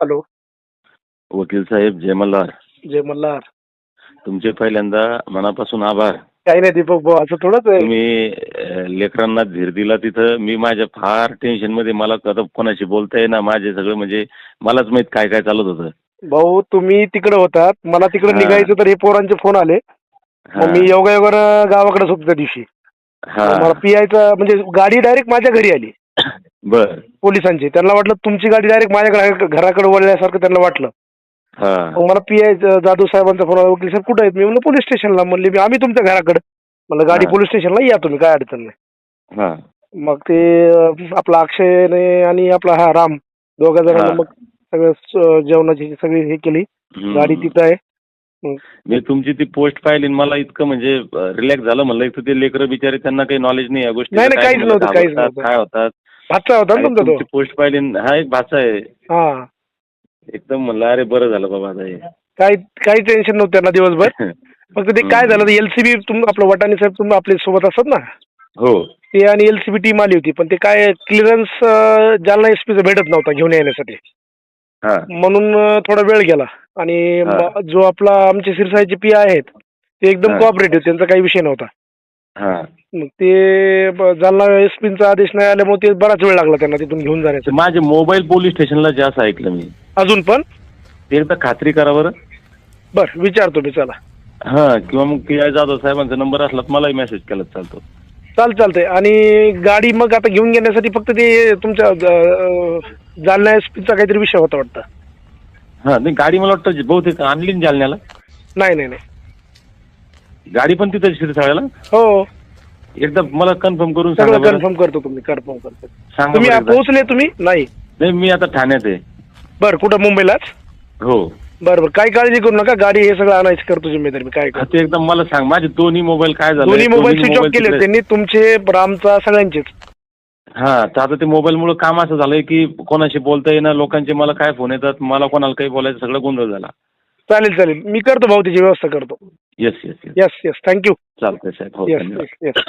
Hello. वकील साहेब जय मल्हार. जय मल्हार. तुमचे पहिल्यांदा मनापासून आभार. काही नाही दीपक भाऊ, असं थोडंच आहे. तुम्ही लेकरांना धीर दिला तिथं. मी माझ्या फार टेन्शन मध्ये, मला कदा कोणाशी बोलता येईना, माझे सगळं म्हणजे मलाच माहित काय काय चालत होतं. भाऊ तुम्ही तिकडे होतात, मला तिकडे हा. निघायचं, तर हे पोरांचे फोन आले. हा. मग मी योगायोगानं गावाकडेच होतो त्या दिवशी. हा. मग मला पियायचं म्हणजे गाडी डायरेक्ट माझ्या घरी आली बर. पोलिसांची. त्यांना वाटलं तुमची गाडी डायरेक्ट माझ्या घराकडे वळल्यासारखं त्यांना वाटलं. हा. मग मला पियायचं जाधव साहेबांचा फोन आला, वकील साहेब कुठे आहेत? मी म्हणलं पोलीस स्टेशनला. म्हणले मी आम्ही तुमच्या घराकडे. म्हणलं गाडी हा. पोलीस स्टेशनला या तुम्ही, काय अडचण नाही. हा. मग ते आपला अक्षयने आणि आपला हा राम दोघा जणांना हा. मग सगळं जेवणाची सगळी हे केली. गाडी तिथं आहे. मी तुमची ती पोस्ट पाहिली आणि मला इतकं म्हणजे रिलॅक्स झालं. म्हणलं इथं ते लेकरं बिचारे, त्यांना काही नॉलेज नाही या गोष्टी. नाही, काहीच नव्हतं, काहीच नव्हतं. काय होतात. भाचा होता ना तुमचा तो. तुमची पोस्ट पाहिली. हा एक भाचा आहे. हा. एकदम म्हणलं अरे बरं झालं बाबा आता हे. काही टेन्शन नव्हतं त्यांना दिवसभर. फक्त ते काय झालं, एलसीबी आपलं वटाणे साहेब तुम्ही आपल्या सोबत असतात ना, हो, ते आणि एलसीबी टीम आली होती. पण ते काय क्लिअरन्स जालना एसपीचा भेटत नव्हता घेऊन येण्यासाठी. हा, म्हणून थोडा वेळ गेला. आणि जो आपला आमचे सिरसाईचे पी आहेत ते एकदम कोऑपरेटिव्ह, त्यांचा काही विषय नव्हता. हा. मग ते जालना एसपीचा आदेश नाही आल्यामुळे ते बराच वेळ लागला त्यांना तिथून घेऊन जाण्याचा. माझे मोबाईल पोलीस स्टेशनला जास्त ऐकलं मी. अजून पण ते एकदा खात्री करा बरं. बर, विचारतो मी. चला. हा, किंवा मग पी आय जाधव साहेबांचा नंबर असला तर मलाही मेसेज केला चालतो. चालतंय. आणि गाडी मग आता घेऊन घेण्यासाठी फक्त ते तुमच्या जालना एसपीचा काहीतरी विषय होता वाटतं. हा, नाही गाडी मला वाटतं बहुतेक आणली ना जालन्याला. नाही, गाडी पण तिथं शिरसाळ्याला. हो, एकदा मला कन्फर्म करून सगळं सांगा बरं. कन्फर्म करतो. कन्फर्म करतो. सांगा तुम्ही बरं एकदा. पोहोचले तुम्ही? नाही, मी आता ठाण्यात आहे. बरं. कुठं? मुंबईलाच? हो. बरं, काही काळजी करू नका. गाडी हे सगळं आणायचं करतो जिम्मेदारी मी. काय हा, करतो. ते एकदम मला सांग. माझे दोन्ही मोबाईल काय झाले? दोन्ही मोबाईल स्विच ऑफ केले त्यांनी, तुमचे, रामचा, सगळ्यांचेच. हा, तर आता ते मोबाईल मुळे काम असं झालंय की कोणाशी बोलता येईना. लोकांचे मला काय फोन येतात, मला कोणाला काही बोलायचं, सगळं गोंधळ झाला. चालेल. मी करतो भाऊ, त्याची व्यवस्था करतो. येस. येस. थँक्यू. चालतंय साहेब. हो, येस. धन्यवाद. येस.